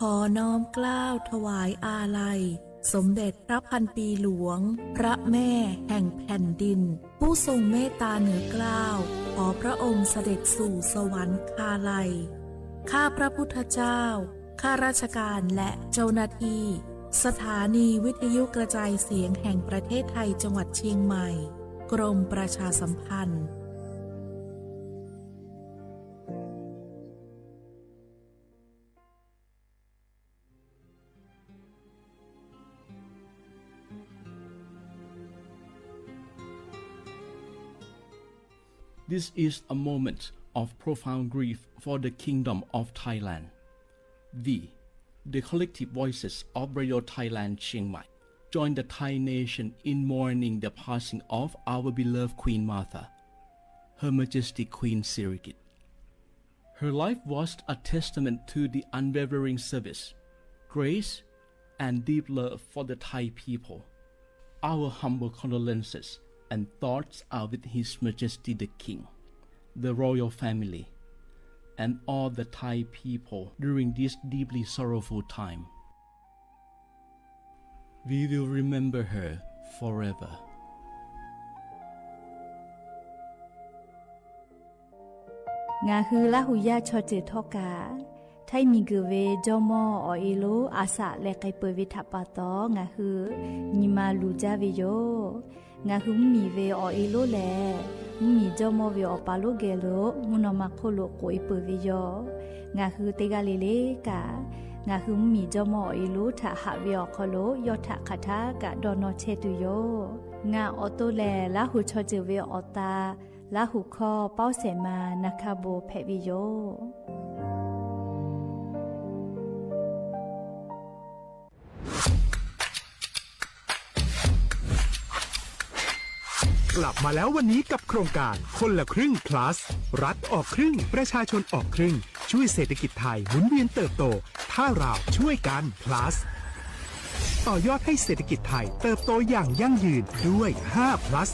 ขอน้อมเกล้าถวายอาลัยสมเด็จพระพันปีหลวงพระแม่แห่งแผ่นดินผู้ทรงเมตตาเหนือเกล้าขอพระองค์เสด็จสู่สวรรคาลัยข้าพระพุทธเจ้าข้าราชการและเจ้าหน้าที่สถานีวิทยุกระจายเสียงแห่งประเทศไทยจังหวัดเชียงใหม่กรมประชาสัมพันธ์This is a moment of profound grief for the Kingdom of Thailand. We, the collective voices of Radio Thailand Chiang Mai, join the Thai nation in mourning the passing of our beloved Queen Martha, Her Majesty Queen Sirikit. Her life was a testament to the unwavering service, grace, and deep love for the Thai people. Our humble condolences and thoughts are with His Majesty the King, the royal family, and all the Thai people during this deeply sorrowful time. We will remember her forever. Nga hu la hu ya cho te thoka thai mi gu ve jomo o ilo asa le kai pe vi thapa to nga hu ni ma lu ja vi yo nga hu mi ve o ilo le mi jomo ve o pa lo ge lo muno ma kho lo ko i pe vi yo nga hu te ga le le ka nga hu mi jomo o ilo tha ha vi o kho lo yo tha khatha ka do no che tu yo nga o to le la hu cho je ve o ta la hu kho pao se ma nakha bo phe vi yoกลับมาแล้ววันนี้กับโครงการคนละครึ่ง plus รัฐออกครึ่งประชาชนออกครึ่งช่วยเศรษฐกิจไทยหมุนเวียนเติบโตถ้าเราช่วยกัน plus ต่อยอดให้เศรษฐกิจไทยเติบโตอย่างยั่งยืนด้วย5 plus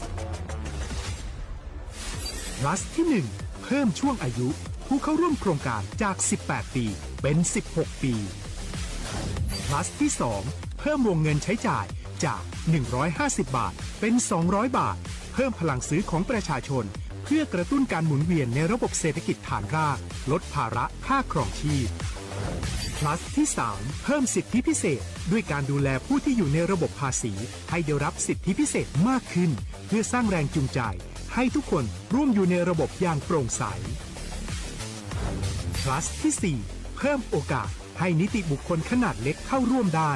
plus ที่1เพิ่มช่วงอายุผู้เข้าร่วมโครงการจาก18ปีเป็น16ปี plus ที่2เพิ่มวงเงินใช้จ่ายจาก150บาทเป็น200บาทเพิ่มพลังซื้อของประชาชนเพื่อกระตุ้นการหมุนเวียนในระบบเศรษฐกิจฐานรากลดภาระค่าครองชีพ plus ที่3เพิ่มสิทธิพิเศษด้วยการดูแลผู้ที่อยู่ในระบบภาษีให้ได้รับสิทธิพิเศษมากขึ้นเพื่อสร้างแรงจูงใจให้ทุกคนร่วมอยู่ในระบบอย่างโปร่งใส plus ที่4เพิ่มโอกาสให้นิติบุคคลขนาดเล็กเข้าร่วมได้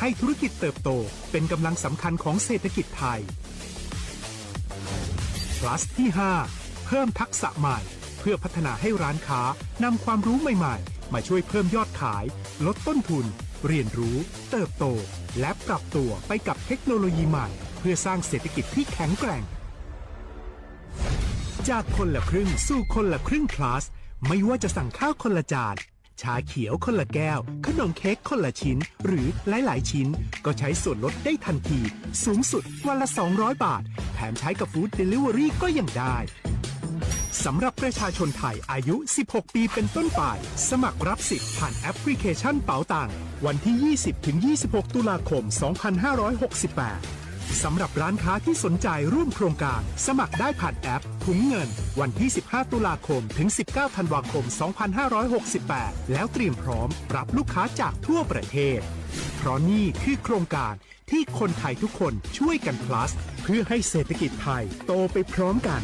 ให้ธุรกิจเติบโตเป็นกำลังสำคัญของเศรษฐกิจไทย plus ที่5เพิ่มทักษะใหม่เพื่อพัฒนาให้ร้านค้านำความรู้ใหม่ๆมาช่วยเพิ่มยอดขายลดต้นทุนเรียนรู้เติบโตและปรับตัวไปกับเทคโนโลยีใหม่เพื่อสร้างเศรษฐกิจที่แข็งแกร่งจากคนละครึ่งสู่คนละครึ่ง plus ไม่ว่าจะสั่งข้าวคนละจานชาเขียวคนละแก้วขนมเค้กคนละชิ้นหรือหลายๆชิ้นก็ใช้ส่วนลดได้ทันทีสูงสุดวันละ200บาทแถมใช้กับฟู้ดเดลิเวอรี่ก็ยังได้สำหรับประชาชนไทยอายุ16ปีเป็นต้นไปสมัครรับสิทธิ์ผ่านแอปพลิเคชันเป๋าตังวันที่ 20-26 ตุลาคม 2568สำหรับร้านค้าที่สนใจร่วมโครงการสมัครได้ผ่านแอปถุงเงินวันที่ 15 ตุลาคมถึง 19 ธันวาคม 2568 แล้วเตรียมพร้อมรับลูกค้าจากทั่วประเทศเพราะนี่คือโครงการที่คนไทยทุกคนช่วยกัน plus เพื่อให้เศรษฐกิจไทยโตไปพร้อมกัน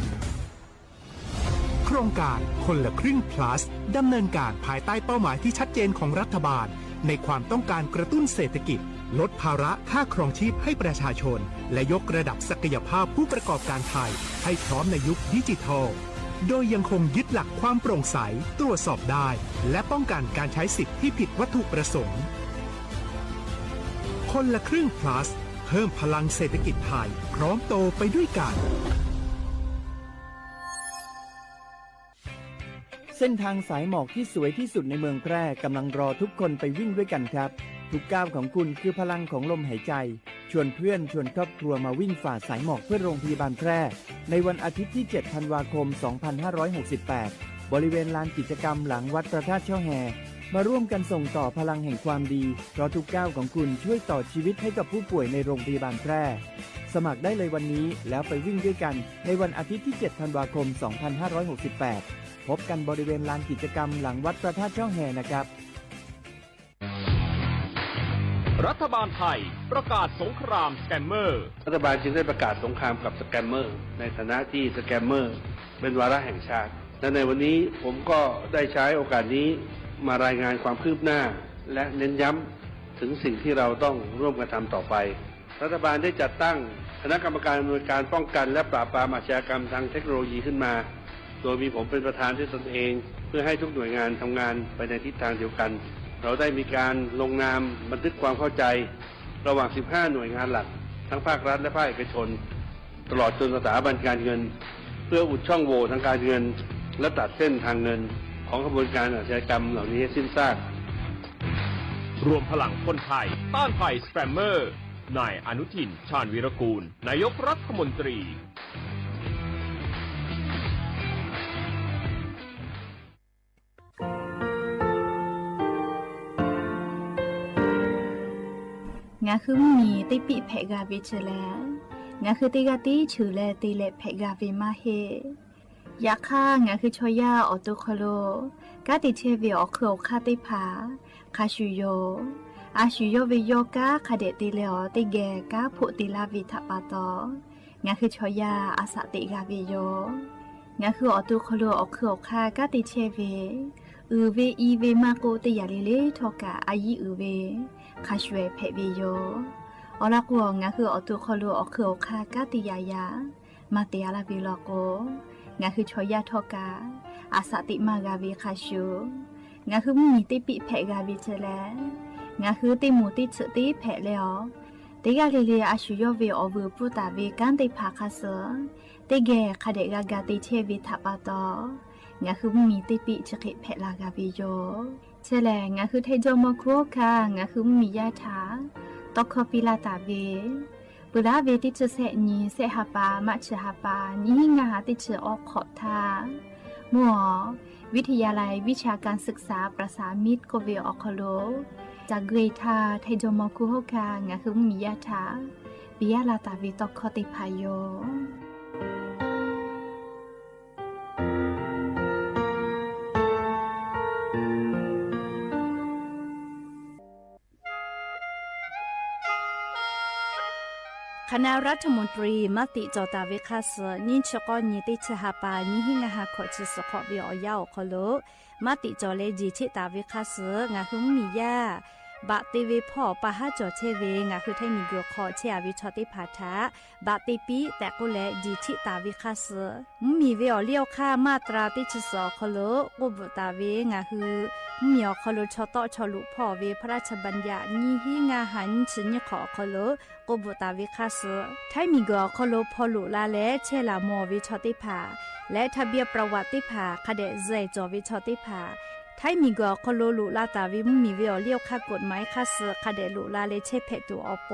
โครงการคนละครึ่ง plus ดำเนินการภายใต้เป้าหมายที่ชัดเจนของรัฐบาลในความต้องการกระตุ้นเศรษฐกิจลดภาระค่าครองชีพให้ประชาชนและยกระดับศักยภาพผู้ประกอบการไทยให้พร้อมในยุคดิจิทัลโดยยังคงยึดหลักความโปร่งใสตรวจสอบได้และป้องกันการใช้สิทธิ์ที่ผิดวัตถุประสงค์คนละครึ่ง plus เพิ่มพลังเศรษฐกิจไทยพร้อมโตไปด้วยกันเส้นทางสายหมอกที่สวยที่สุดในเมืองแพร่กำลังรอทุกคนไปวิ่งด้วยกันครับทุกก้าวของคุณคือพลังของลมหายใจชวนเพื่อนชวนครอบครัวมาวิ่งฝ่าสายหมอกเพื่อโรงพยาบาลแพร่ในวันอาทิตย์ที่ 7 ธันวาคม 2568 บริเวณลานกิจกรรมหลังวัดพระธาตุช่อแฮ มาร่วมกันส่งต่อพลังแห่งความดีเพราะทุกก้าวของคุณช่วยต่อชีวิตให้กับผู้ป่วยในโรงพยาบาลแพร่สมัครได้เลยวันนี้แล้วไปวิ่งด้วยกันในวันอาทิตย์ที่ 7 ธันวาคม 2568 พบกันบริเวณลานกิจกรรมหลังวัดพระธาตุช่องแฮนะครับ รัฐบาลไทยประกาศสงครามสแกมเมอร์รัฐบาลจึงได้ประกาศสงครามกับสแกมเมอร์ในฐานะที่สแกมเมอร์เป็นวาระแห่งชาติและในวันนี้ผมก็ได้ใช้โอกาสนี้มารายงานความคืบหน้าและเน้นย้ำถึงสิ่งที่เราต้องร่วมกันทำต่อไปรัฐบาลได้จัดตั้งคณะกรรมการอำนวยการป้องกันและปราบปรามอาชญากรรมทางเทคโนโลยีขึ้นมาโดยมีผมเป็นประธานด้วยตนเองเพื่อให้ทุกหน่วยงานทำงานไปในทิศทางเดียวกันเราได้มีการลงนามบันทึกความเข้าใจระหว่าง 15 หน่วยงานหลักทั้งภาครัฐและภาคเอกชนตลอดจนสถาบันการเงินเพื่ออุดช่องโหว่ทางการเงินและตัดเส้นทางเงินของกระบวนการอาชญากรรมเหล่านี้ให้สิ้นซากรวมพลังคนไทยต้านภัยสแกมเมอร์นายอนุทินชาญวีรกูลนายกรัฐมนตรีงาคือมีติปิเพกาวิชแลงาคือติกาติฉือแลติเลเพกาวิมาเฮยาค่างาคือชอยาออโตโคโลกาติเชเวอคืออคาติผาคาชุโยอาชุโยเวโยกาคาเดติเลอติแกกาผุติลาวิทปาตองาคือชอยาอาสติกาเวโยงาคือออโตโคโลอคืออคากาติเชเวเวอีเวมาโกติยาเลเลทอกาอายีเวคาชเวเพเวโยอลากวงาคืออตุคอลูอคืออคากาติยายามาเตียลาบิลโกงาคือชอยาทอกาอาสติมากาวิคาชูงาคือมีติปิเพกาวิเจแลงาคือติมูติสติเพเลอติกาเลเลอาชุโยเวอเวปุตาเวกันติภาคาเสติเกคาเดกากาติเชวิทัปาตองาคือมีติปิชกิเพลากาวิโยเชแลงาคือไทจอมโคคางาคือมียาถาตอกคอปิลาตาเวปุราเวติชเสนีเสหปามัชหปานิงาติชออกขอทามัววิทยาลัยวิชาการศึกษาประสามิตรโกเวออคโลจากเกรทาไทจอมโคคางาคือมียาถาปิยาลาตาเวตอกคอติพายโยคณะรัฐมนตรีมติจอตาเวคาสนิชกอนิติชหปานิหิงาหาขอจิสขอบิอยาวคโลมติจอเลจิชิตาเวคาสงาหุมมียาบะติเวพ่อปะหาจอเชเวงาคือไทมีกอขอเชอวิชอติพาทาบะติปีแต่กุเลจิชิตาเวคาสมีเวอเลียวค่ามาตราติชสอคโลกุบตาเวงาคือมีอคโลชอตอชอลุพ่อเวพระราชบัญญัตินิหิงาหันชิญขอคโลกบุตาวิคาสไทมีกอคโลพอลุลาและเชลามอวิชอติภาและทะเบียประวัติภาคเดเซจอวิชอติภาไทมีกอคโลลุลาตาวิมีเวอเลียวค่ากฎหมายคาสคเดลุลาเลเชเพตูออโป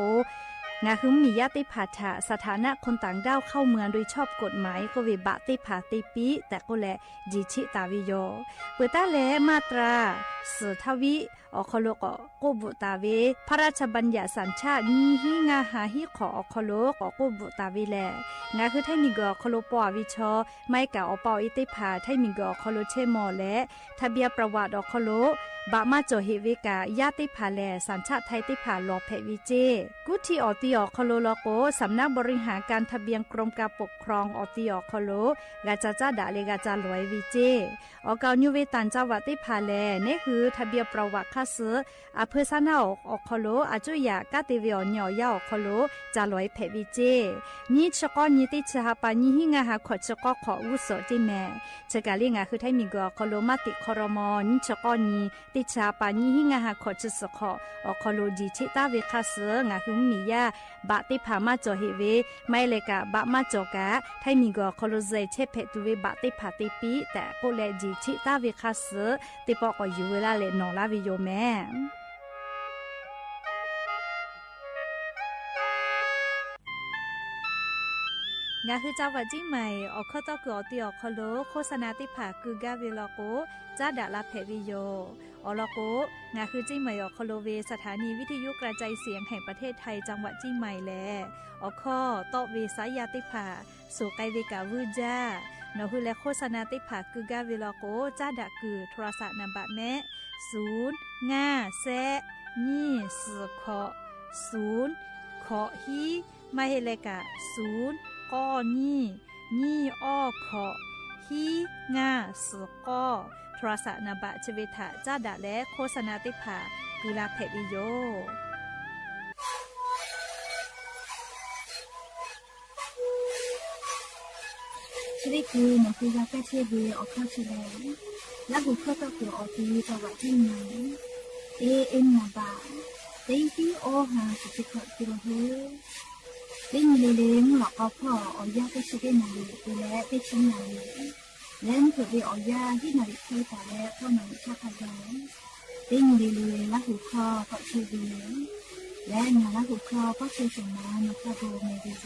งาคือมียติภาษาสถานะคนต่างด้าวเข้าเมืองโดยชอบกฎหมายก็วิบะติภาติปีแต่ก็แลจิชิตาวิโยเปิดตาแลมาตราสือทวิอคโลกบุตาเวพระราชบัญญัติสัญชาตินิหิงาหาหิขออคโลกบุตาเวแลงาคือไทมีกอคโลปอวิชอไม่กะอปออิติภาไทมีกอคโลเชมอและทะเบียประวัติอคโลบะมาโจเฮเวกายาติภาแลสัญชาติไทยติภาลอเพวิเจกุที่ออติอคโลโลโกสำนักบริหารการทะเบียนกรมการปกครองออติอคโลกาจาจาดาเลกาจาลอยวิเจออกาญเวตันจาวติภาแลนี่คือทะเบียนประวัติคาสอเพซานาอคโลอาจุยากาติเวอญอยาอคโลจาลอยเพวิเจนิชกอนิติชหปานิหิงาหาขอชกอขออุโสติแมจะกาลิงาคือไทมีกอคโลมาติคอรมอนิชกอนีติชาปานิหิงาหาขอจิสขออคโลจิชิตาเวคาสงาคือมียาบะติพามาจอเฮเวไม่เลกะบะมาจอกะไทมีกอคโลเซเชเพตุเวบะติพาติปีแต่โกเลจิชิตาเวคาสติปอกอยู่เวลาเลนอลาวิโยแมงาคือจาวะจิใหม่ออกข้อตอกอติออกคโลโฆษณาติผาคือกาเวลโกจ้าดาลาเพวิโย อลโกงาคือจิ้งใหม่ออคโลเวสถานีวิทยุกระจายเสียงแห่งประเทศไทยจังหวัดจิ้งใหม่แลออข้อตอเวสายาติภาสู่ไกเวกาวูจ้านอฮือและโฆษณาติภาคือกาเวลโกจ้าดะคือโทรศัพท์นำบัตรแม0 5 แซนี่สือขอ0ขอฮีมาเฮเลกะ0ก้อนี่อ้อขอฮีง่าสือก้อโทรศัพท์นำบัตรชเวทะจ้าดะและโฆษณาติภาคือลาเพดิโยชีวิตคือหนูคือการแก้เชื่อดีออกข้าวเฉลยและบุคคลตัวคือออกทีจังหวัดที่ไหนเอ็มนาบาเต็งที่โอหาสุดที่ขอตัวเฮเล่นเลี้ยงหลอกเอาพ่อออยาไปชิดได้หน่อยดูแลไปชิ้นหน่อยเล่นเกิดไปออยาที่หน่อยที่แต่แล้วพ่อหน่อยชอบขยันเล่นเลี้ยงและหูคอก็ชื่อดีและงานและหูคอก็ชื่อสมานกระโดดในดีโจ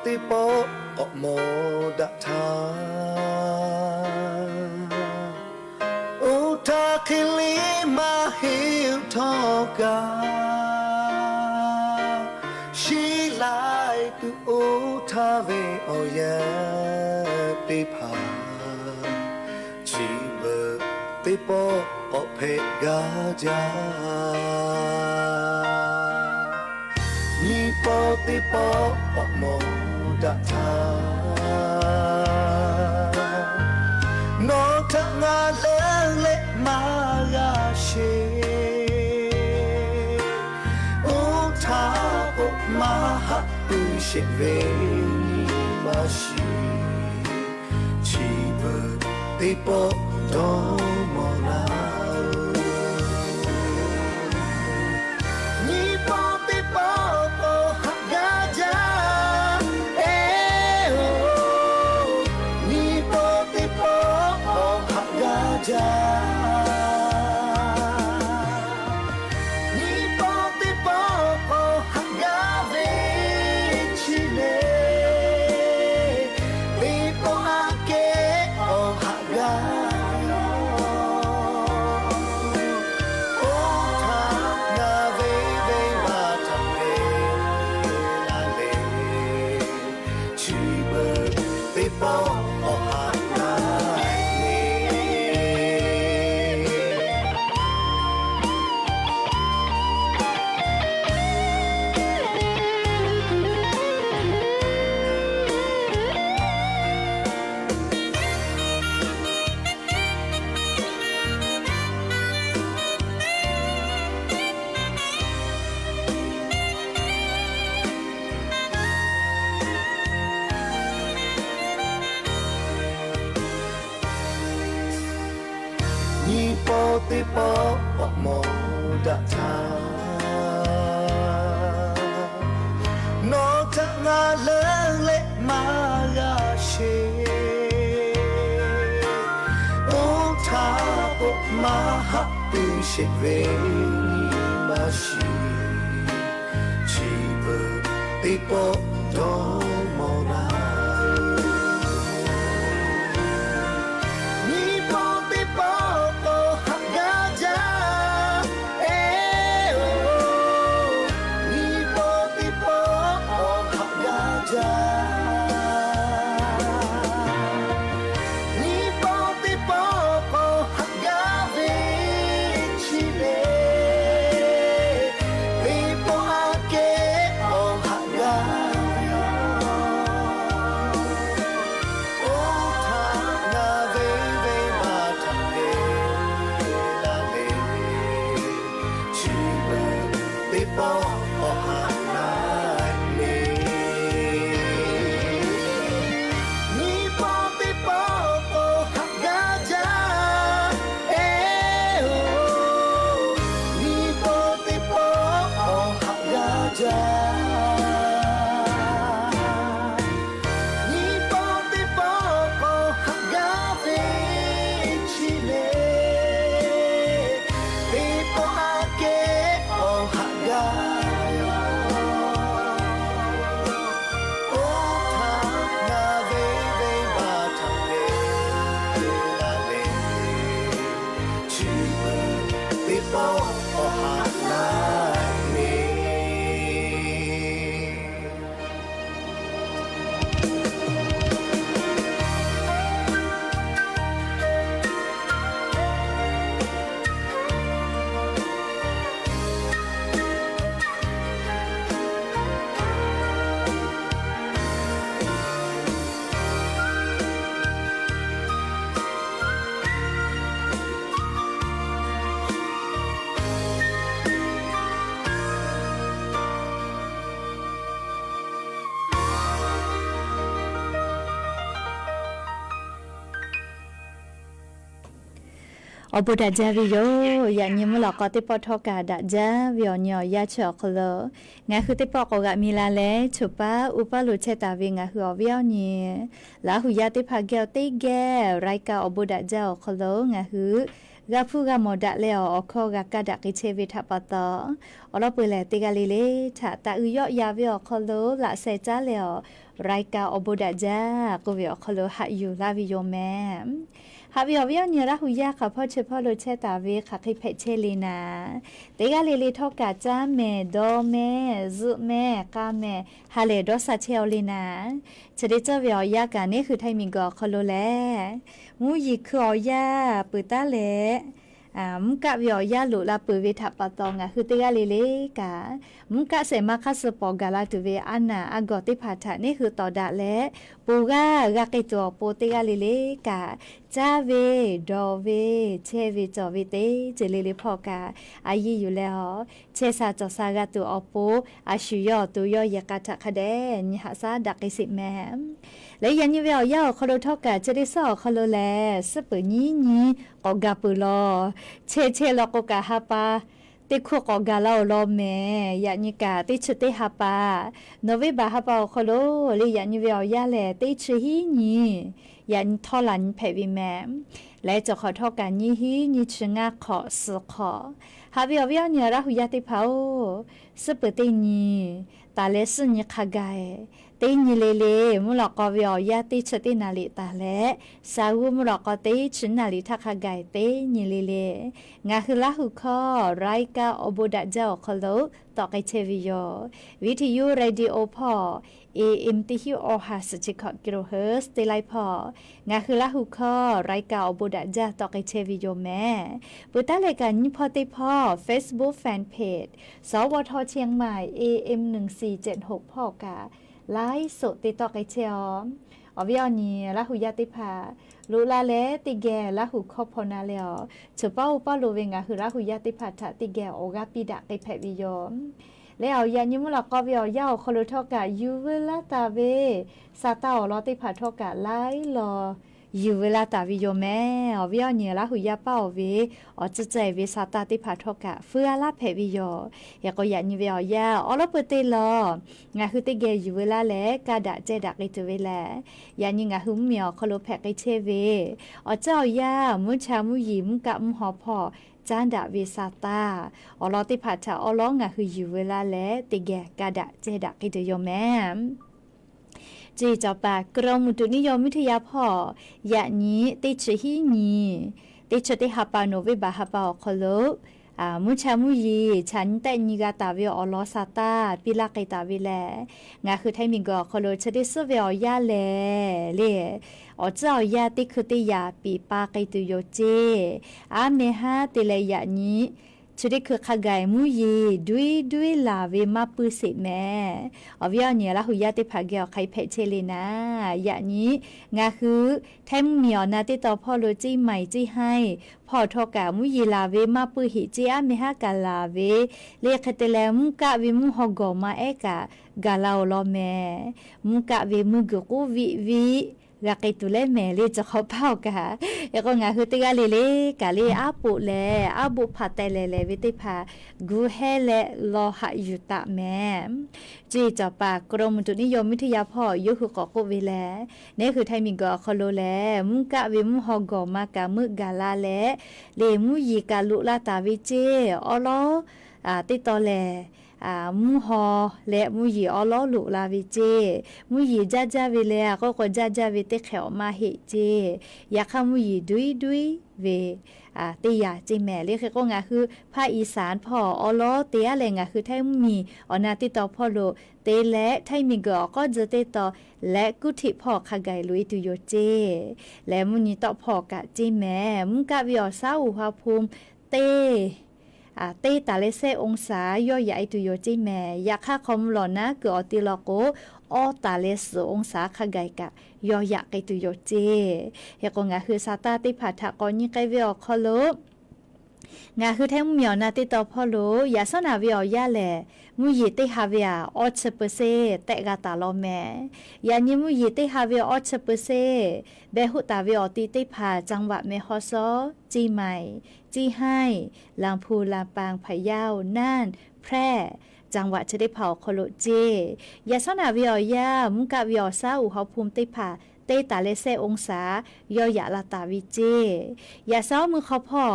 ติโปอโมดะทาอุทาคิลิมาฮิวทอกาชีไลตุอุทาเวโอยะติภาชีเบติโปอเพกาจานิโปติโปอโมดะทาโนทังาเลเลมายาเชอุทาปุมาหะตุเชเวนิมาชิชีเบติโปโดโมนาติโปอโมดะทาโนทังาเลเลมายาเชอุทาปุมาหะตุเชเวนิมาชิชีเบติโปโดโมนาอบุดาจาวิโยอย่างนี้มุหลอกก็ติปอทอกาดาจาวิอญอยาเฉอคลงาคือติปอกกะมีลาเลฉุปะอุปลุเชตาวิงาคืออวิอญีลาหุยาติภาเกลติแกไรกาอบุดาจาคลงาคือ กะฟูกะหมอดะเลออคอกะกะดะกิเชวิทัปตออลอเปเลติกะลิเลทะตะอุยอยาเวอคอโลละเซจาเลอรายกาอบดะจากุเวอคอโลหะอยู่ลาวิโยแมฮาวิอวิอเนระหุยาค่ะพ่อเชพ่อโลเชตาเวค่ะคิเพเชลีนาเตกะเลเลทอกะจาเมโดเมซุเมกาเมฮาเลดอสะเชอลีนาจะได้เจอวิอยากะนี่คือไทมิงกอคอโลแลมูยิคืออยาปุตาเลมุกะวิอยาลุลาปุเวทัปตองะคือเตกะเลเลกะมุกะเสมาคัสปอกะลาตุเวอานาอากอติภาทะนี่คือตอดะและปูกะกะกิตัวโปเตกะเลเลกะจาเวดอเวเชเวจอเวเตเจเลเลพอกะอายีอยู่แล้วเชซาจอซากะตุอโปอาชุยอตุยอยะกะทะคะเดญหะซาดักกิสิแมและยันยเวอยาคอโลทอกะจะได้สอคอโลแลสเปญีญีกอกะปุลอเชลอกกะฮาปาติคุกอกะลาโลเมยันยิกะติชุติฮาปาโนเวบาฮาปาคอโลลิยันยเวอยาแลติชฮีญียันทอลันเพวิแมและจะขอทอกันยี่ฮียี่ชงาขอสุขอฮาวิอวิอเนระหุยาติเผาสเปติญีตาเลสุญคากายเตญิเลเลมุลกอวิอยาติชตินาลิตาเลสาวุมุลกอเตชินาลิทักกายเตญิเลเลงาคือละหุคอไรกาอบุดะเจ้าคโลตอกไอเชวิโยวิทยุเรดิโอพอAM ติฮิโอฮาสจิคกิโลเฮิรตซ์เตไลพองาคือละหุคอไรกาอบุดะเจ้าตอกไอเชวิโยแม่ปุตตะเลกันยิพอติพอ Facebook Fanpage สวทเชียงใหม่ AM 1476พอกาไลฟ์สดติดต่อไกเชียวอวิอนีละหุยาติภาลูลาเลติแกละหุคอพนาเลอเฉป้าป้าโลเวงาคือละหุยาติภาทะติแกโอกัปิดะไกแพวิโยแล้วยันยิมุลกอวิอยาคอโลทอกะยูเวลาตาเวซาตาอลอติภาทอกะไลลอยูเวลาตาวิโยแม่อวิอนีละหุยาป้าเวอจะใจเวซาตาติภาทอกะเฟือละเพวิโยยาก็ยันยิเวอยาอลอเปเตลองาคือติแกยูเวลาแลกาดะเจดะไกตเวแลยันยิงาหุมเมียวคอโลแพกไกเชเวอเจ้ายามุชามุยิมกะมุหอพอจานดาวิซาตาอลอติภาทะอลองาคือยูเวลาแลติแกกาดะเจดะไกตโยแม่จีจอปากรมอุตุนิยมวิทยาพ่อยะนี้ติชฮีนีติชติฮาปาโนวิบาฮาปาคอโลมุชามุยีฉันแต่นิกาตาเวอลอซาตาปิลาไกตาเวแลงาคือไทมิงกอคอโลชดิสเวอยาแลเลอเจ้ายาติคือติยาปีปาไกตุโยเจอาเมฮาติเลยะนี้ชุดคือขกายมุยีด้วยลาเวมาปืสิแม่อวิอเนียละหุยาติภาเกอใครเพเชเลนะยะนี้งาคือแทมเมียวนาติต่อพ่อโลจีใหม่จีให้พ่อทอกะมุยีลาเวมาปืหิจีอาเมฮากาลาเวเลคเตเลมุกะเวมุฮอกอมาเอกะกาลาโอลอแม่มุกะเวมุกกูวิรักตุเลแม่เลยจะเขาเผากะแล้วก็งาคือติกาเลกะเลอาปุเลอาบุพาเตเลวิติพากูเฮเลโลหะยุตะแม่จีจอปากกรมอุตุนิยมวิทยาพ่อยุคือกอกุเวแลนี่คือไทมิงกอคอโลแลมุกะเวมุฮอกอมากะมึกาลาเลเลมุยีกาลุลาตาวิเจอลอติตอเลมุฮอและมุยีอลอลุลาวิเจมุยีจาจาเวเลก็จาจาเวเตเขอมาเฮเจยาคามุยีดุยเวติยาจิแม่เรียกก็งาคือภาคอีสานพ่ออลอเตียอะไรงาคือไทยมีอนาติต่อพ่อโลเตและไทยมีก็จะเตต่อและกุธิพ่อขกายลุยตุโยเจและมุนีต่อพ่อกะจิแม่มุกะวิอซาอุภาภูมิเตเตตาเลเซองศาย่อใหญ่ตุโยจิแม่ยาค่าคอมหลอนะเกอติลโกอตาเลสองศาขกายกะย่อยะไกตุโยเจเฮกงาคือซาตาติภาทะกอนิไกเวอคอโลงาคือแท้เมียวนาติตอพอโลยาสนาเวียแลมุยีติฮาเวียออชเปเซเตกาตาลอแม่ยานิมุยีติฮาเวียออชเปเซเบหุตาเวียติติภาจังหวัดเมฮอซอจีใหม่จีให้ลำพูลำปางพะเยาน่านแพร่จังหวัดชะได้เผาโคโลเจยาสนาเวียมุกะเวียซาอุเฮาภูมิติภาเต ต้ตาเลเซองศายอยะลาตาวิเจอย่าเศร้ามือเขาพ่อ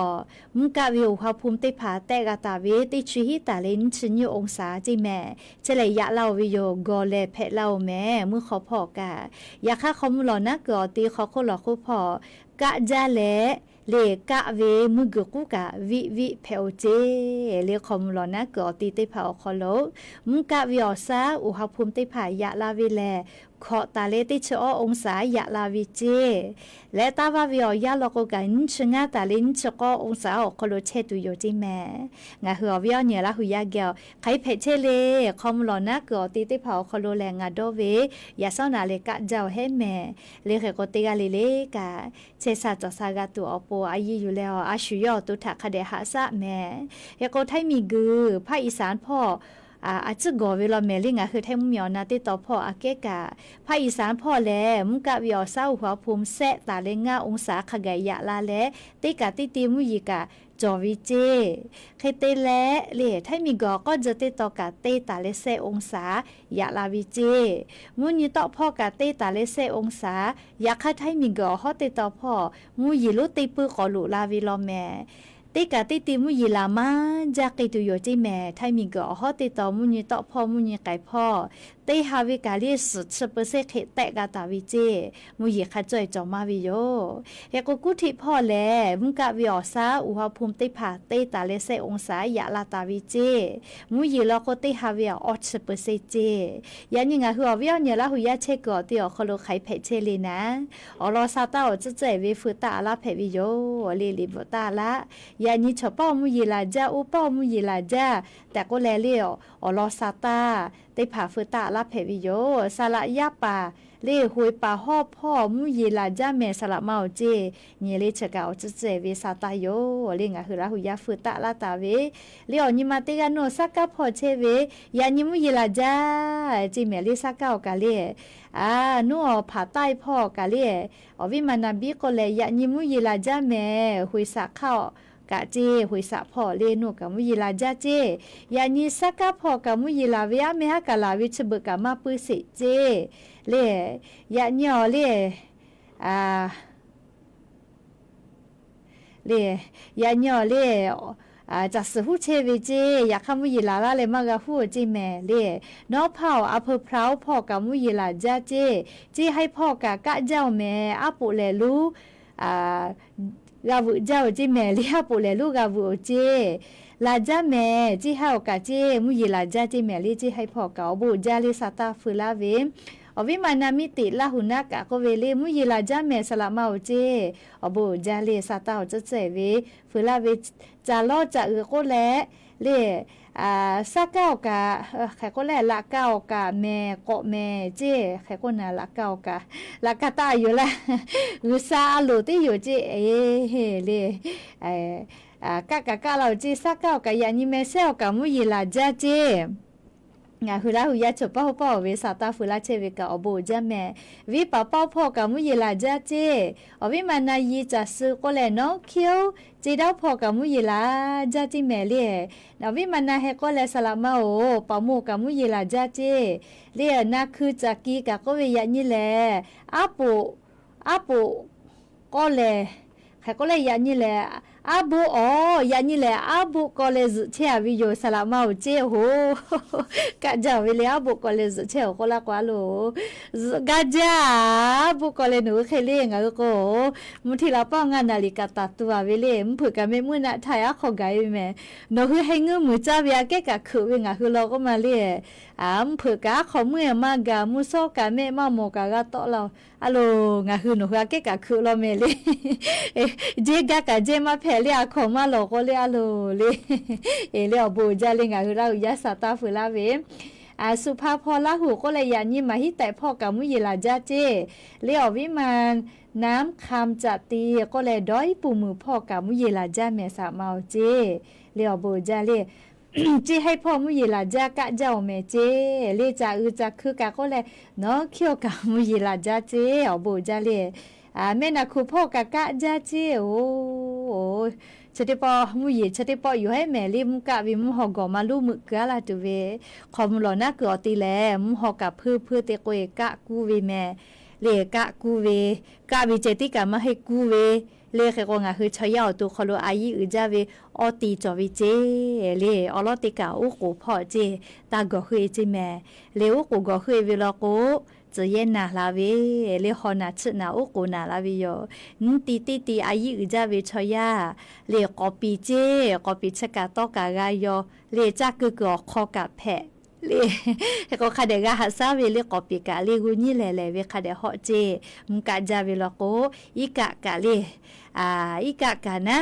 มุกะวิวเขาภูมิติผาแตกาตาวิติชีฮิตาเลนชินยูองศาจิแม่เจเลยยะเล่าวิโยกอเลเพะเล่าแม่มือเขาพ่อกะอย่าค่าเขามุหลอนะกอตีเขาคนหลอกคู่พ่อกะจาเลเลกะเวมุกกุกะวิเพอเจเลคอมลอนะกอตีติผาคอโลมุกะวิอซาอุหภูมิติผายะลาวิแลขอตาเลติชอองศายะลาวิเจและตาวาวิอยะลอกกันชงาตาลินชกอองศาอคอโลเชตุโยจิแม่งาหัววิอเนี่ยละหุยะเกลไคเพเชเลคอมลอนะกอตีติผาคอโลแลงาโดเวยะซอนาเลกะเจ้าเฮแม่เลเขกติกาเลกะเชซาจอซากาตุอปอายีอยู่แล้วอาชุยอตุถะคเดหะซะแม่เฮโกไทมีกือภาคอีสานพ่ออาจจะกอเวลาเมลิงคือแท้มุมยอนาติต่อพ่ออาเกกะภาคอีสานพ่อแลมุกะวิอเศร้าหัวภูมิแซะตาเลงาองศาขกายะลาแลติกะติติมุยิกะจอวิเจเคเตแลเลถ้ามีกอก็จะติต่อกะเตตาเลเซองศายะลาวิเจมุญิต่อพ่อกะเตตาเลเซองศายะคะไทมีกอฮอติต่อพ่อมุยิลุติปือขอลุลาวิลอแม่ติกะติติมุยิลามาจากกิตุโยจิแม่ไทมีกอฮอติต่อมุญิต่อพ่อมุญิไก่พ่อเตฮาวิกาลิสุดเปอร์เซเขแตกาตาวิเจมุยิขะจ่อยจอมาวิโยเฮกกุทิพ่อแลมุกะวิออซาอุหภูมิติผาเตตาเลเซองศายะลาตาวิเจมุยิลอโกติฮาวิออชเปอร์เซเจยันยิงะหัววิอเนี่ยละหุยะเชกอติอคโลไขเพเชลีนะอลอซาตาอจะเจวิฟุตาลาเพวิโยลิลิบตาละยันยิชอป้อมุยิลาจาอุป้อมุยิลาจาแต่ก็แลเลียวอลอซาตาได้ผ่าฟืตาลาเพวิโยสละยาป่าเล่หุยป่าหอบพ่อมุยีลาจ้าเมสละเมาเจเนเลชะกาอจะเจเวซาตาโยเล่งะหือละหุยาฟืตาลาตาเวเลียวนิมาติกาโนสักกะพอเชเวยานิมุยีลาจ้าจิเมลิสักกะอกาเลนัวผ่าใต้พ่อกาเลอวิมานาบิโกเลยานิมุยีลาจ้าเมหุยสักเข้ากะเจหุยสะพ่อเลนุกะมุยิลาจาเจยานีสักกะพ่อกะมุยิลาเวียเมหะกะลาวิชเบกะมาปุสิเจเลยาญอเลยาญอเลจัสหูเชวิเจอยากขมุยิลาลาเลมากะหูจิแม่เลนอเผาอเพพราวพ่อกะมุยิลาจาเจจีให้พ่อกะกะเจ้าแม่อปุเลลูกาบุเจ้าจิแม่เลียปุเลลูกาบุเจลาจาแม่จิเฮากะเจมุยิลาจาจิแม่ลีจิให้พ่อกะบุจาลิสาตาฟุลาเวอวิมานามิติลาหุนักะก็เวเลมุยิลาจาแม่สละมาเจอบุจาลิสาตาจะเจเวฟุลาเวจาลอจะก็แลเลสักเก้ากะใครก็แลละเก้ากะแม่เกาะแม่เจ้ใครก็น่ะละเก้ากะละกะตาอยู่ละอุซาโลที่อยู่เจ้เฮเลกะเราเจ้สักเก้ากะยานิเมเซลกะมุยิลาจาเจ้งาหุลาหุยาจป้าป้าเวสาตาฟุลาเชเวกะอโบจาแม่วิป้าป้าพ่อกะมุยิลาจาเจอวิมานายีจัสก็แลเนาะคิวจีดาวพ่อกะมุยิลาจาจิแม่เลนาวิมานาเฮก็แลสลามาโอปาโมกะมุยิลาจาเจเลนาคือจากกีกะก็เวยานี่แลอาปุก็แลใครก็เลยยานี่แหละอาบุยานี่แหละอาบุก็เลยเชื่อวิโยสลามาเจ้าโหกะจ้าวิเลยอาบุก็เลยเชื่อก็ละกว่าโลกะจ้าบุก็เลยหนูเคยเลี้ยงอ่ะก็มุทีละป้องงานนาฬิกาตัดตัววิเลยมผือกะไม่มื้อน่ะทายอ่ะของไกแม่นคือให้เงื้อมือจ้าวิอาแกกะคือเวงอ่ะคือเราก็มาเลี้ยผือกะของมื้อมากะมุโซกะแม่มาโมกะกะโตเราอะโลงะคือหนูแกกะคือเราแม่เลยเจกะกะเจมาแพเลียของมาหลอกก็เลียโลเลยเลียบูจาเลงะคือเรายาสาตาฟุลาเวสุภาพรละหูก็เลยยานี่มาฮิแต่พ่อกับมุยิลาจาเจเลียววิมานน้ำคำจัตีก็เลยด้อยปูมือพ่อกับมุยิลาจาเมสามาเจเลียวบูจาเลจีให้พ่อมุยิลาจากะเจ้าแม่เจเลจาจะคือกะก็เลยเนาะเคียวกับมุยิลาจาเจเอาบูจาเลแม่น่ะคือพ่อกะกะจาเจโอ้ชติปอมุยชติปออยู่ให้แม่ลิมกะวิมหอกอมาลูมึกกะลาตุเวคอมหลอนะกอติแลมหอกะพื้อเตโกเอกะกูวิแม่ เลกะกูเวกะวิเจติกะมาให้กูเวเลเขกงาคือชะยาวตุคโลอายีอืจาเวออตีจอวิเจเลอลอติกะอุโกพ่อเจตาก็คือจิแม่เลอุโกก็คือเวลาโกจะเย็นนาลาเวเลฮอนาชนาอุโกนาลาเวโยตีอายีอืจาเวชยาเลกอปีเจกอปีชะกะตอกะกายอเลจักกอคอกะแพเลก็คาเดกะฮัสซาเวเลกอปิกะเลกุนี่แลเวคาเดฮอเจมุกะจาเวลโกอีกะกะเลอีกะกะนะ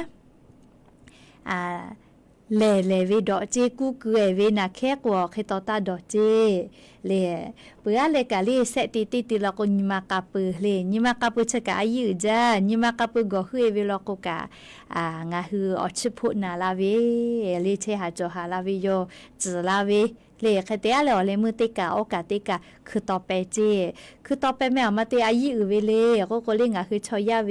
เลเวดอเจกูเกเวนาแค่กว่าเคตอตาดอเจเลเปือเลกะเลเซติละก็นิมากะเปเลนิมากะเปชะกะอายุจานิมากะเปก็ฮือเวลโกกะงาฮืออชิพุนาลาเวเลเชหาจอหาลาเวโยจลาเวเลคเตอะเลอเลมือติกะโอกาติกะคือต่อไปเจคือต่อไปแม่มาเตอายีอืเวเลก็เลงะคือชอยาเว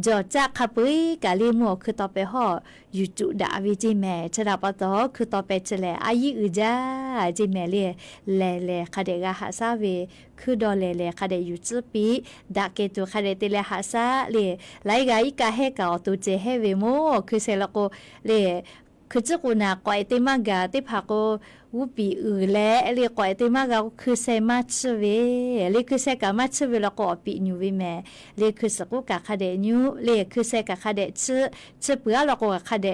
จอจักคาปุยกะเลมัวคือต่อไปฮออยู่จุดาเวจิแม่ชะดาปะตอคือต่อไปเจแลอายีอืจาจิแม่เลคาเดกะหาซาเวคือดอเลคาเดอยู่จุปีดะเกตุคาเดเตเลหาซาเลไลกะอีกะเฮกะอตุเจเฮเวโมคือเซลโกเลคือจะกูนาก่อยเตมากาเตพาโกวูปีแลเลก่อยเตมากาคือเซมาชเวเลคือเซกามาชเวแล้วก็ปีนิวเวแม่เลคือสกุกะคาเดนิวเลคือเซกะคาเดชเปือแล้วก็คาเด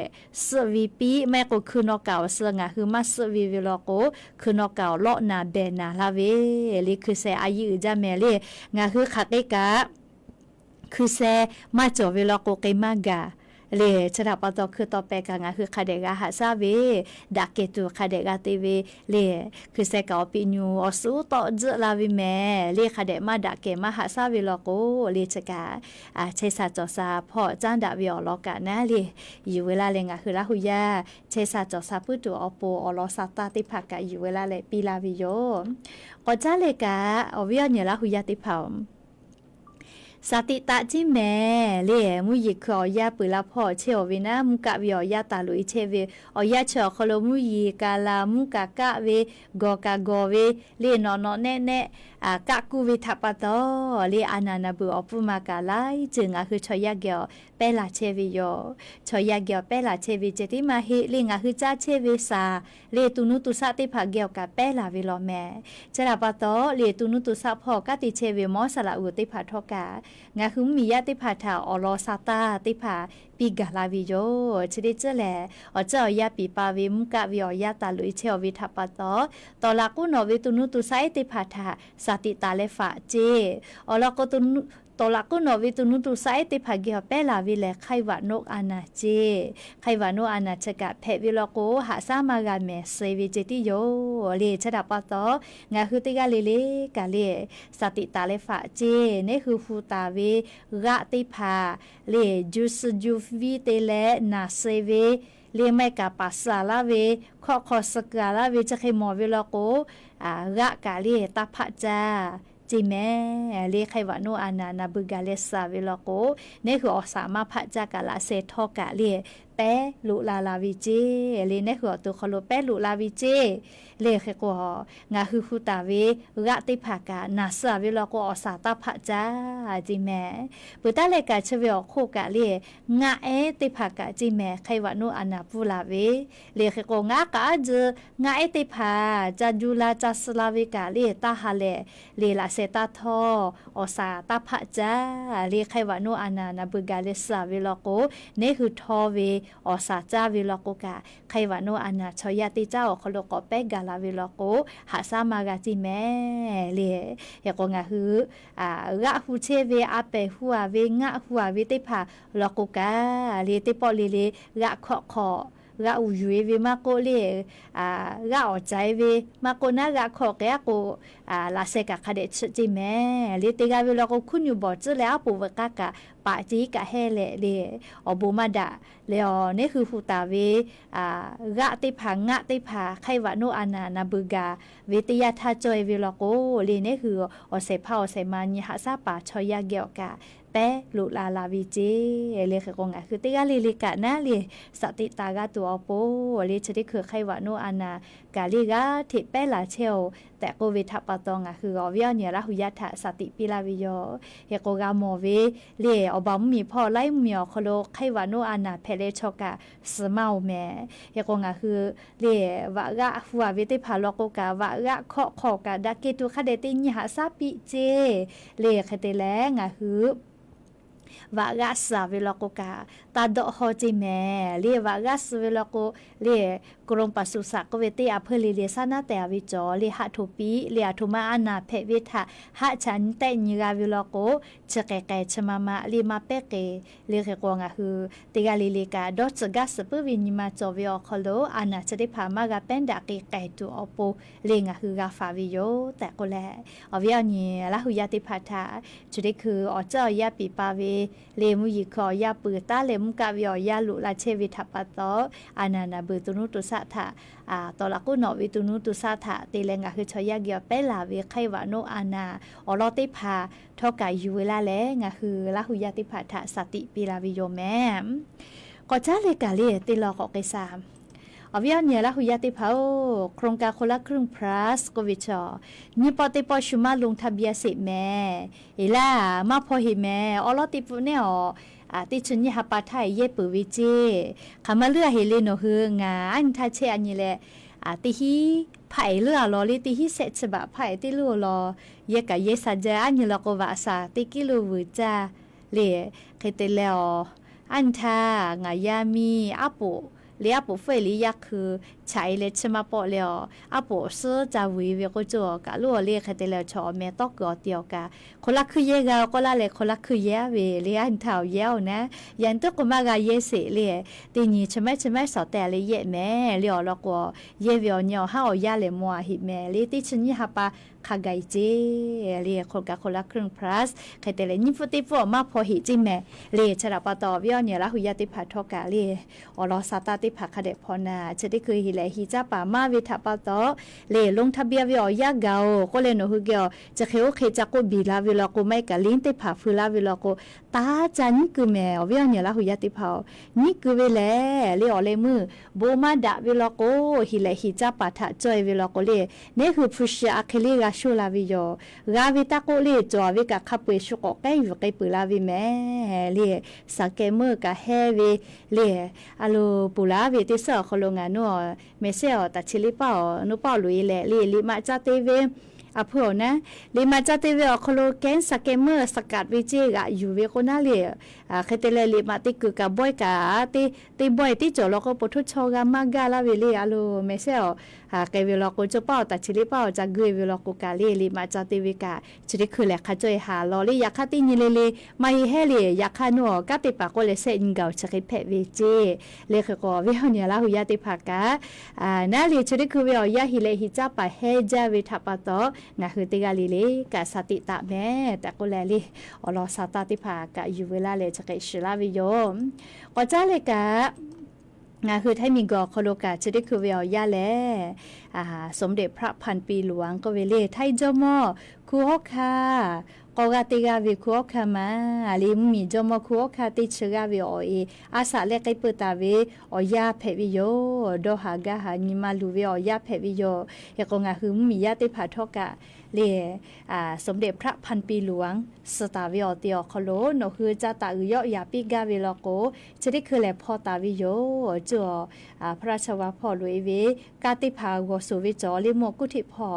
สวีปีแม่ก็คือนอกเก่าสงะคือมาสวีเวแล้วก็คือนอกเก่าเลาะนาเบนาลาเวเลคือเซอายุจาแม่เลงะคือคาเกกะคือเซมาจอเวแล้วก็เกมากาเลชนะปะตอคือต่อไปกางาคือคาเดกาหาซาเวดักเกตุคาเดกาเตเวเลคือเซกาอปิญูอสุตอจลาวิแมเลคาเดมาดักเกมาหาซาเวลโกเลชกาใช้ซาจอซาพ่อจันดาวิอลอกะนะเลอยู่เวลาเลงาคือลาหุยาใช้ซาจอซาพุตุอโปอลอซาตาติภากะอยู่เวลาเลปีลาวิโยก็จาเลกาอวิอเนลาหุยาติภาสติตาจิแม่เลมุยิคอยาปุลาพ่อเชอเวนะมุกะวิอยาตาลุอิเชเวอยาเชอคโลมุยิกาลามุกะกะเวกอกะกอเวเลนอนแน่กะกูเวทัปปะตอเลอานานาบุอปุมากาไลจึงคือชอยาเกอเปลาเชเวโยชอยาเกอเปลาเชเวเจติมาเฮเลงะคือจาเชเวซาเลตุนุตุสะติภาเกอกะเปลาเวโลแม่จราปะตอเลตุนุตุสะพ่อกะติเชเวมอสละอุติภาทอกางาคือมียะติภาทาอลอซาตาติภาปีกาลาวิโยชดิเจแลอเจ้ายาปีปาวิมุกะวิอยาตาลุอิเชอวิทัปปะตอตอลากุนอวิตุนุตุไซติภาทาสติตาเลฟะเจอลากตุนุตอลากุนอวิตุนุตุไซติภาเกอเปลาวิเลไขวะนกอานาเจไขวะนกอานาชกะเพวิลโกหาซามากาเมเซวิเจติโยเลชดาปะตองาคือติกาเลกาเลสติตาเลฟะเจเนคือฟูตาเวกะติภาเลจุสจุวิเตเลนาเซเวเลไม่กะปัสสาลาเวขอสกาลาเวจะเคมอเวลโกกะกาเลตาพะจาจิแม่เลไขวะโนอานานาบุกาเลสาเวลโกนี่คืออสามารถพะจากะละเซทอกะเลแปลุลาลาวิเจเลนี่คือตัวคโลแปลุลาวิเจเลเขกงาคือคูตาเวกะติภากะนาสาเวลโกอสาตาพะจาจิแม่ปุตะเลกะชเวอโคกะเลงะเอติภากะจิแม่ไขวะโนอานาปุลาเวเลเขกงะกะจงะเอติภาจาจุลาจัสลาเวกะเลตาฮาเลลาเซตาทออสาตาพะจาเลไขวะโนอานานาบุกาเลสาเวลโกนี่คือทอเวอสาจาเวลโกกะไขวะโนอานาชอยาติเจ้าคโลกอเปกาลาเวลโกหาซามากาจิแม่เลยกงะฮือกะฮูเชเวอาเปฮัวเวงะฮัวเวติภาลโกกะเลติปอเลกะขอกะอูยูเวมาโกเลกะออใจเวมาโกนะกะขอแกโกลาเซกะคาเดชจิแม่เลติกาเวลโกคุณอยู่บ่จื้อแล้วปูวกะกะปะจีกะเฮเลอบูมาดาเลอนี่คือฟูตาเวกะติภางะติภาไขวะโนอานานาบุกาเวติยาทาจอยเวลโกเลนี่คืออเซพาอเซมานิหาซาปาชอยาเกะกะเปลุลาลาวิเจเลเขกงะคือติกาลิลิกะนะเลสติตากะตัวโปเลชดิคือไขวะโนอานาก กาลีกาทิเปลาเชลแต่โควิดทับปะตองคืออวิเนี่ยละหุยถะสติปิลาวิโยเฮโกกาโมเวเล่อบอมมีพ่อไล่เมียวคโลไขวานุอานาเพเลชกาสเมาแม่เฮโกงาคือเล่วะกะหัวเวติพาลโกกาวะกะขอกะดาเกตุคาเดติญหาซาปิเจเล่คเตแลงาคือวะกะสาเวลโกกาตาดอฮอจิแม่เรียวะกะสเวลโกเรียกรมปศุสัตว์ก็เวทีอำเภอลีเลซานาแต่วิจอเรียหะทุปีเรียทุมาอานาเพวิทะหะฉันแต่ญกาวิลโกจะแก่ๆชมามาลีมาเปเกเรียกกวงคือติกาลีเลกาดอจกัสเปวินิมาจอวิอคโลอานาจะได้พามากาเป็นดากิไกตูอโปเลงคือกาฟาวิโยแต่ก็แลอวิอนี่ละหุยติพัทาจุดนี้คืออเจ้ายาปีปาเวเลมุยิคอยาปืตาเลมุกาวิอยาลุลาเชวิทัปะโตอานานาเบตุนุตุสะทะตอละกุนอวิตุนุตุสะทะตีเลงะคือชอยาเกียวเปลาเวไขวาโนอานาอลอติพาทอกายูเวลาแลงะคือละหุยติพัทะสติปิลาวิโยแมก็จ้าเลกาเลติลอกอเกซามอวิญญาละหุยติพาโครงการคนละครึ่งพลัสโควิชนี่ปอติปอชุมาลงทะเบียนสิแม่เอล่ามาพอหิแม่อลอติปเนี่ยติชนี่ฮับปาไทยเย่ปือวิจิคำว่าเลือเฮเลโนฮืองาอันทาเชอันนี้แหละติฮีไผ่เลือลอลิติฮีเสฉบับไผ่ติลูลอเยกะเยสัจจอันนี้ละก็ว่าสาติกิลูวิจาเลเคเตเลออันทางายามีอาปุเลียปุเฟลียาคือใช้เลชมาปอเลออาปุเซจาวีเวก็จัวกะลัวเลียคเตเลชอเมตอกอเตียวกะคนละคือเยกาก็ละเลคนละคือเยเวเลียอันเท่าเยวนะยันตกมากาเยเสเลตีนี้ชะแม่สอแต่เลเยแม่เลียวละก็เยเวียวเนียวห้าวยาเลมัวหิแม่เลติชนี่ฮับปาคาไกเจเลียคนละครึ่งพลัสใครแต่เลยนิฟติฟมาพอหิจิแม่เลียฉลาปตอวิอเนี่ยละหุยติพัทกาเลียอลอซาตาติพักคเดพนาจะได้คือหิเลหิจ้าป่ามาวิทัปตอเลียลงทะเบียนวิอยาเกาก็เลยโนหุเกอจะเขวเคจักกุบีลาวิลโกไม่กะลินติพัฟืลาวิลโกตาจันคือแม่วิอเนี่ยละหุยติพานี่คือเวลเลียอเลมือโบมาดาวิลโกหิเลหิจ้าป่าทะจอยวิลโกเลียนี่คือพุชอาเคลีกาชูลาวิโยกาวิตาโกเลจอวิกะขับไปชุกอไกวิไกปุลาวิแม่เลียสักเกเมกะเฮวิเลียอะโลปุลาวิติสอคโลงานัวเมเซอตาชิลิเปานุเปาลุยแลลิมาจาเตเวอพอนะลิมาจาเตเวอคโลแกนสักเกเมสกัดวิจิกะอยู่เวโคนาเลียเคเตเลลิมาติกุกะบอยกะติบอยติจอลก็ปทุชกามากาลาเวลีอะโลเมเซอเกเวลโกจเปาตาชิลิเปาจะกเวลโกกาลิมาจาเตเวกะชิริคือแลคาจอยหาลอลิยาคาตินิเลมาเฮเลยาคานัวกะติปะโกเลเซอิงเกาชะกิเพเวจิเลขก็วิหเนี่ยละหุยติภากะนาลิชิริคือเวยาฮิเลฮิจาปะเฮจาเวทัปะตองะคือติกาลิเลกะสติตะแม่แต่ก็แลลิอลอซาตาติภากะอยู่เวลาเลจะกิชิลาวิโยก็จ้าเลกะคือไทยมีกอโคโลกาจะได้คือเวียยาแลสมเด็จพระพันปีหลวงก็เวเลไทยเจ้าหม้อคูฮอกคากอกาติกาวิคูฮอกคามาลิมีเจ้าหม้อคูฮอกคาติชกาวิโอเออาสาเลกไอเปตาเวอยาเพวิโยโดหากาหานิมาลูเวอยาเพวิโยเฮกงาคือมียาติผาทอกะเลสมเด็จพระพันปีหลวงสตาวิอเตียคโลโนคือจะตาอุยอยาปิกาเวลโกจะได้คือแลพอตาวิโยจัวพระราชวะพ่อลุยเวกาติภาวสุวิจอลิโมกุธิพ่อ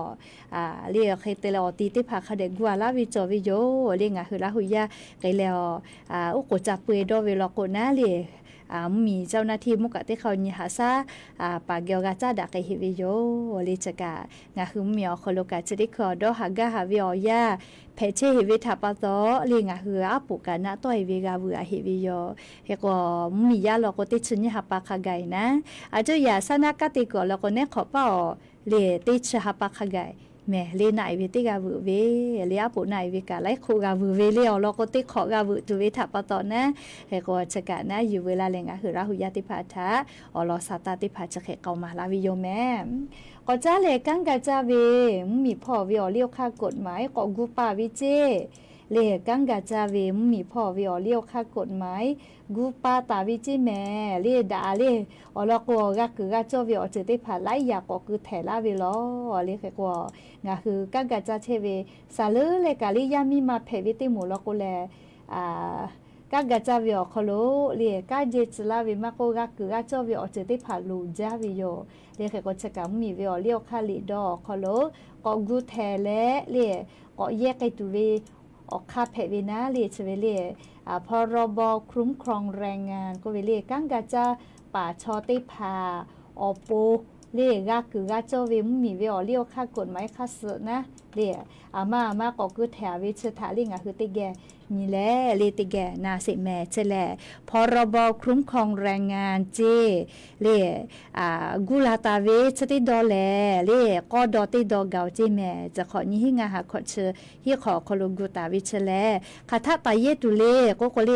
เรียกเคเตลอตีติภาคเดกัวลาวิจอวิโยเรียงคือละหุยาไกแล้วอุกจับเปโดเวลโกนะเรียมีเจ้าหน้าที่มุกะที่เขานิหาซาปากเกียวกาจ้าดักฮิวิโยลิจกางาคือมีอคโลกาจะได้ขอดอหากาหาวิอยาเพเชฮิวิทัปะโตลิงาคืออาปุกานะต้อยวิกาเวฮิวิโยเฮก็มียาลอกติชนิหาปากไกนะอาจจะยาสนากติกอลก็เนขอเป้าเลติชหาปากไกแม่เลนายวิติกาบุเวเลียปุนายวิกาไลคูกาบุเวเลียวเราก็ติขอกาบุจุวิทัปตอนนะเฮก็จะกะนะอยู่เวลาเลงะคือราหุยติภาทะอลอซาตาติภาจะเขเกามาลาวิโยแม่ก็จ้าเลกังกะจ้าเวมีพ่อวิอเลียวค่ากฎหมายก็กูปาวิเจ เลกังกะจาเวมมีพ่อเวอเลี้ยวค่ากฎหมายกูปาตาวิจิแม่เลดาเลอลกอกะคือกะจอเวอจะได้ผ่าไล่ยาก็คือแถลาเวลอเลแค่กว่างะคือกังกะจาเชเวซาเลเลกะลิยามีมาเพวิติหมู่ลกแลกังกะจาเวอคโลเลกะเจจลาเวมาโกกะคือกะจอเวอจะได้ผ่าลูจาเวโยเลแค่ก็จะกะมีเวอเลี้ยวค่าลิดอคโลก็กูแถแลเลก็แยกไอตุเวออกค่าเพวินาเลชเวเลพรบคุ้มครองแรงงานก็เวเลกังกะจาป่าชอติพาออโปเลกะคือกะจอเวมีเวอเลี้ยวค่ากฎหมายค่าสนะเลอามาก็คือแถววิชทาลิงอะคือติแกนี่แหละเลติแกนาสิแม่เชแลพรบคุ้มครองแรงงานเจเลกุลาตาเวชติดอแลเลก็ดอติดอเกาเจแม่จะขอนี้หิงาหาขอเชฮีขอคโลกุตาวิเชแลคาทาตาเยตุเลก็เล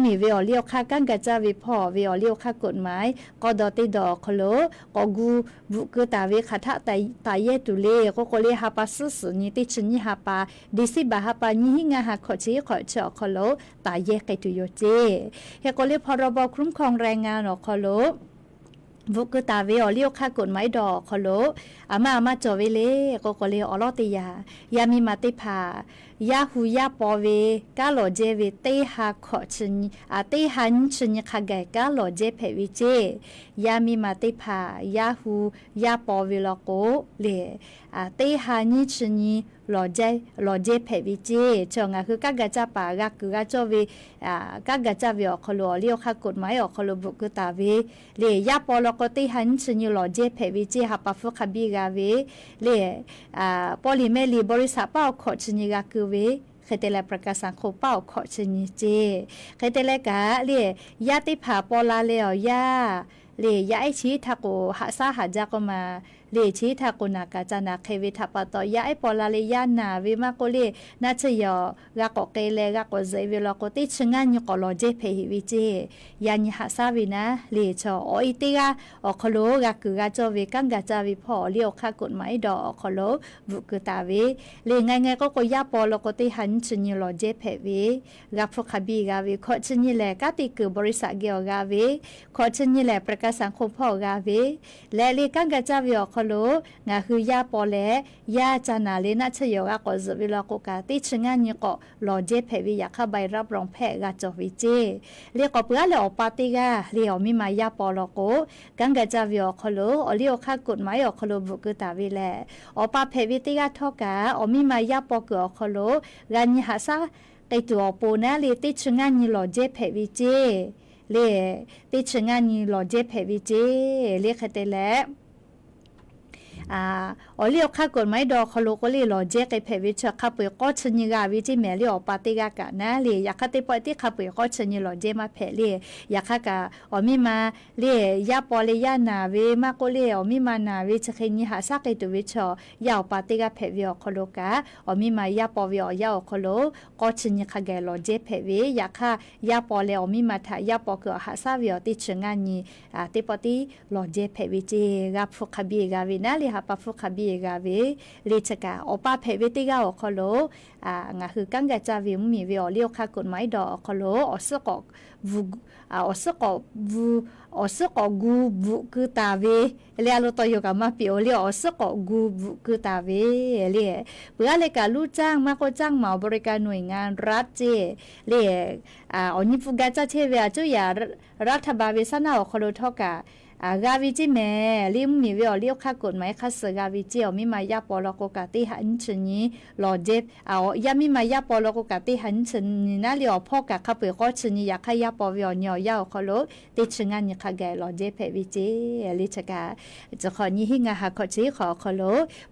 มีเวอเลี้ยวค่ากังกะจาวิพ่อเวอเลี้ยวค่ากฎหมายก็ดอติดอคโลก็กูบุกตาเวคาทาตาเยตุเลก็เลหาปาสุสนี่ติชนี่หาปาดิสิบาหาปานี้หิงาหาขอเชขอเจาะคโลตายแยกไกตุโยเจเฮก็เลยพรบคุ้มครองแรงงานคโลวุกตาเวอเลี้ยวค่ากฎหมายดอกคโลอามาจอเวเลก็เลยอลอติยามีมาติพายาหูยาปอเวกาโลเจเวเตหาขอชนีเตหันชนีขะไกกาโลเจเพวิเจยามีมาติพายาหูยาปอเวลโกเลเตหันชนีลอเจเพวิเจจงคือกะกะจาปากะคือกะจอเวกะกะจาเวอคโลเลี้ยวค่ากฎหมายคโลบุกตาเวเลยาปอลโกเตหันชนีลอเจเพวิเจหาปาฟุคบิกาเวเลปอลิเมลีบริษัทเป้าขอชนีกะคือเวเคยแต่ละประกาศสังคมเป้าขอชนีเจเคยแต่ละกะเลยยาติผาปอลาเลยยาเลยยาไอชีทาโกหาซาหาจากมาเลชีทาโกนากาจานาเควิทัปตอยาไอปอลาเลยานาเวมาโกเลนาเชยอกะโกเกเลกะโกเซเวลโกติชงานยกอลอเจเพฮิวิเจยานิหาซาวินะเลชอออิติกาอคโลกะคือกะจอเวกังกะจาวิพอเลียวค่ากฎหมายดอคโลบุกตาเวเลไงก็ยาปอลโกติหันชนิลอเจเพเวกะพคบิกาเวขอชนิแลกะติคือบริษัทเกียวกาเวขอชนิแลประกาศสังคมพ่อกาเวและเลกังกะจาวิอคโลงาคือยาปอเลยาจานาเลนะเชยกะก็ซวิลโกกาติชงานยก็ลอเจเพวิยาคาใบรับรองแพทย์กะจอวิเจเลก็เปื้อเลอปาติกาเลอมีมายาปอลโกกังกะจาวิอคโลอเลียวค่ากฎหมายอคโลบุกตาวิแลอปาเพวิติกาทอกาอมีมายาปอกอคโลกานิหาซาไกตัวโปนะเลติชงานยลอเจเพวิเจเลติชงานยลอเจเพวิเจเลคเตแลอเลียวค่ากฎหมายดอคโลก็เลยรอเจกไอเพวิชคาปุยก็ชนิกาวิจิเมลีอปาติกากะนะเลยอยากติปอติคาปุยก็ชนิรอเจมาเพลีอยากกะอมีมาเลยยาปอเลยานาเวมาโกเลยอมีมานาเวชเคนิหาสักไอตัววิชอยาปาติกาเพวิอคโลกะอมีมายาปอวิอยาคโลก็ชนิคาเกลอเจเพวิอยากยาปอเลอมีมาทายาปอกหาซาวิอติชงานีติปอติรอเจเพวิเจกับฟุคบิกาวินาลีหาปาฟุคบิกาเวเลชกาอปาเพวิติกาอคโลงาคือกังกะจาวิมมีเวอเลียวค่ากฎหมายดอคโลอสกกูบุกตาเวเลียโลตอยกามาปิโอเลียอสกกูบุกตาเวเลียเพื่อเลกาลูกจ้างมาก็จ้างมาบริการหน่วยงานรัฐเจเลียอนิฟุกาจาเทเวจุยารัฐบาลเวสนาอคโลทอกากาวิจิเมลิมมีเวอเลียวค่ากฎหมายคัสกาวิจิอมีมายาปอลโกกาติหันชนีลอเจยามีมายาปอลโกกาติหันชนีนาเลียวพ่อกะคาเปก็ชนียาขยาปอวิอนยาคโลติชงานยคาแกลอเจเพวิจิลิชกาจะขอนี้หิงาหาขอชีขอคโล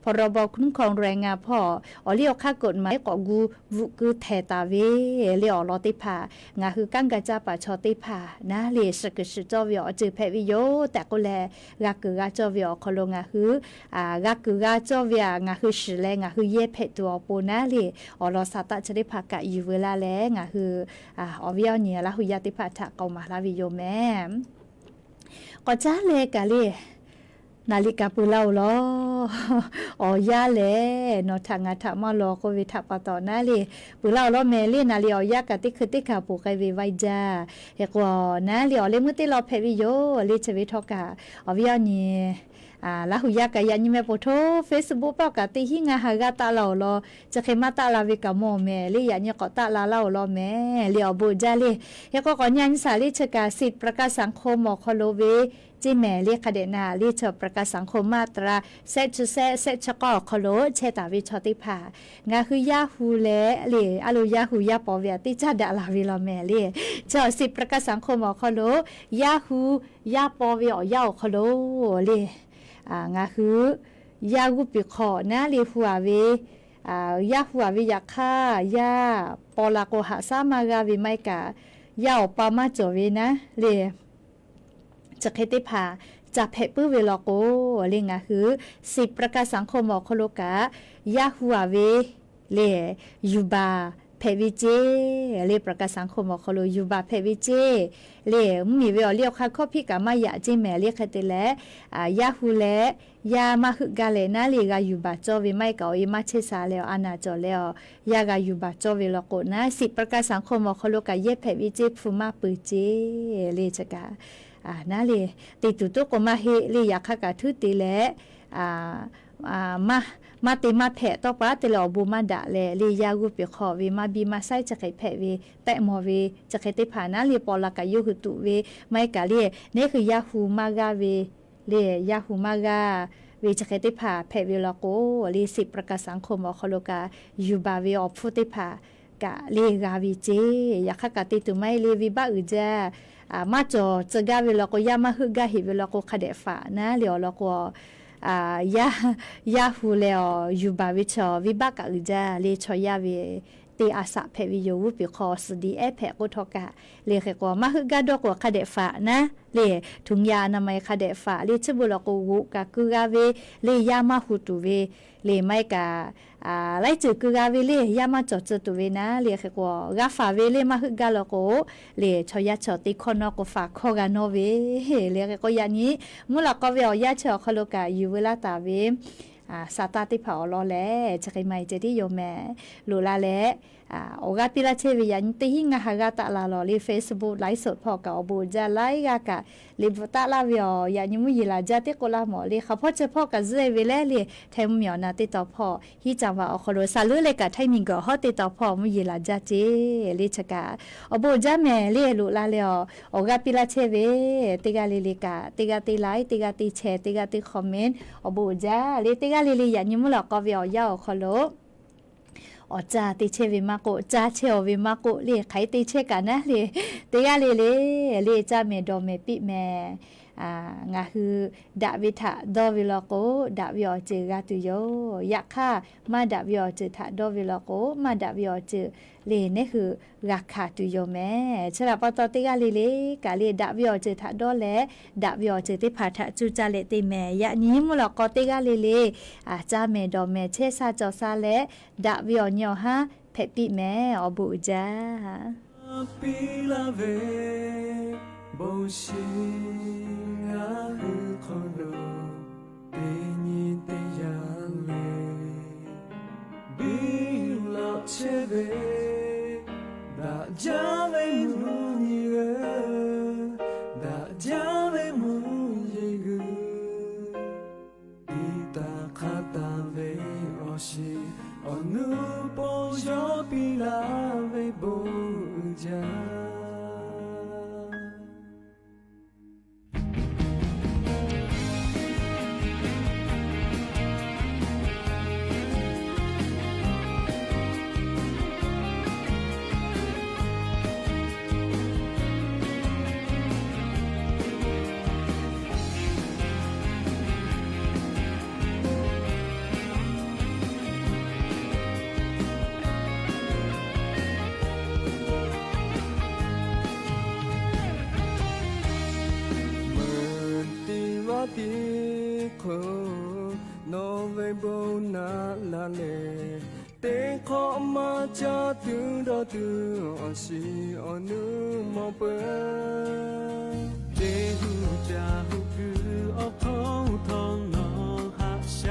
พรบคุ้มครองแรงงานพ่อเลียวค่ากฎหมายก็กูวุกแทตาเวเลียวลอติพางาคือกังกะจาปะชอติพานะเลสกชจอวิอจือเพวิโยแต่ก็แลกะกือกะจอวิอคโลงาคือกะกือกะจอวิงาคือสิแลงาคือเยเพตัวปูนะเลอลอสาตะจะได้พากะอยู่เวลาแลงาคืออวิอเนี่ยละหุยาติพาทะเกามาลาวิโยแม่ ก็จ้าเลกะเลนาฬิกาปูเล่าล้อ อ๋อย่าแลเนาะทางาทามารอโควิดทับปะตอนะเลยปุเราล้อแม่เล่นาลีอ๋อยากะติคือติขาปูไกเวไวจ้าเฮกว่านะลีอ๋อเลมุติรอเพวิโยลิชวิทอกะอ๋อวิอันนี้ลาหุยากะยันยิเมโปโท Facebook ปอกะติหิงาหากะตะลอลอจะเคมาตะลาวิกะมอแม่ลิยันยกะตะลาลาลอแม่ลีอ๋อบูจาลีเฮกก็ยันสาลิชกะสิทธิประกาศสังคมมอคโลเวจิแม่เรียกคเดนาเรียกประกาศสังคมมาตราเซชกอคโลเชตาวิชติภางาคือยาฮูเลเลอโลยาฮูยาปอเวียติจัดลาวิลอแม่เลเจ้าสิประกาศสังคมคโลยาฮูยาปอเวียยาคโลเลงาคือยากุปิขอนะเลหัวเวยาหัวเวยาค่ายาปอลาโกหาซามากาวิไมกายาปามาจเวนะเลจะเคติพาจะเพปื้อเวลโกเลงาคือสิประกาศสังคมอคโลกายาหัวเวเลยูบาเพวิเจเลประกาศสังคมอคโลยูบาเพวิเจเลมีเวลเลียวค่ะข้อพี่กามายาจิแม่เลียคเตเลยาฮูเลยามาฮึกาเลนาลีกายูบาจอเวไม่เกาอีมาเชซาเลอานาจอเลยากายูบาจอเวลโกนะสิประกาศสังคมอคโลกาเยเพวิเจฟูมาปืเจเลจกานะเลยติดตุก็มาเฮเลยอยากขะกะทุติแลมาติมาแผะต่อปะติลอบูมาดะแลเลยยากุเปียขอเวมาบีมาไซจะไคแผะเวแตะมอเวจะไคติผานะเลยปอลากะยุหุตุเวไม่กะเลยนี่คือยาฮูมากาเวเลยยาฮูมากาเวจะไคติผาแผะเวลโกเลยสิประกาศสังคมอคโลกายูบาเวอฟุติผากะเลกาวิเจอยากขะกะติตุไม่เลวิบะอุจามาจอจะกาเวลาก็ยามาฮึกาหิเวลาก็คดฝานะเหลียวแล้วก็ยาฮูเลอยูบาวิชอวิบากะอุจาเลชอยาเวตีอาสะเพวิโยวุปิคอสดีแอเพกุทอกะเลเขกว่ามาฮึกาดอกว่าคดฝานะเลถุงยานามัยคดฝาเลชบุลก็วุกะกุกาเวเลยามาฮูตุเวเลไม่กะไล่จือกึกาเวเลยยามาจอดจุตุเวนะเลเขกว่ากาฝาเวเลมาฮึกาลโกเลชอยาชอติคอนก็ฝากคอกาโนเวเลเขก็ยานี้มุลก็เวยาชอคโลกาอยู่เวลาตาเวสาตาติเผาลอแลจะไกไม่เจที่โยแม่ลูลาแลโอกาปิลาเชวิยันติหิงาฮากาตะลาลอลีเฟซบุ๊กไลฟ์สดพอกะอบูจาไลกะกะลิบตะลาวิอยานิมุยิลาจาติโกลาหมอลีเขาพอจะพอกะเซเวเลลีไทมมิอนาติตอพอฮิจังว่าอคโลซาลุเลกะไทมิงก็ฮอติตอพอมุยิลาจาเจลิชกะอบูจาแม่ลีลูลาเลโอกาปิลาเชเวติกาลิลิกะติกาติไลติกาติแชร์ติกาติคอมเมนต์อบูจาลิติกาลิลิยานิมุลก็วิอยาอคโลอจาติเชวิมาโกจาเชอวิมาโกเลไขติเชกันนะเลติกาเลจาเมดอเมปิแมงาคือดาวิทะดอวิลโกดาวิอเจกาตุโยยะค่ะมาดาวิอเจทะดอวิลโกมาดาวิอเจเลนี่คือราคาตุโยแม่ฉะนั้นปตติกาเลกาเลดาวิอเจทะดอแลดาวิอเจติภาทะจุจาเลติแม่ยะนี้มุลกอติกาเลจาเมดอเมเชซาจอซาเลดาวิอญอฮะเพปิแม่อบุจาปิลาเวโบชิงาฮือคอนโดเตญิเตยังเลบิลาเชเวดาจาเลมูนีเวดาจาเลมูเยกุอิตาคาตาเวโอชิอนุโปโยปิลาเวโบจาติโคโนเวโบนาลาเลเตขอมาจาตุดอตุอสิอนุมอเปเตหูจาหูคืออพองทองนอหะโซ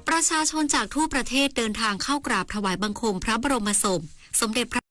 ประชาชนจากทั่วประเทศเดินทางเข้ากราบถวายบังคมพระบรมศพสมเด็จพระ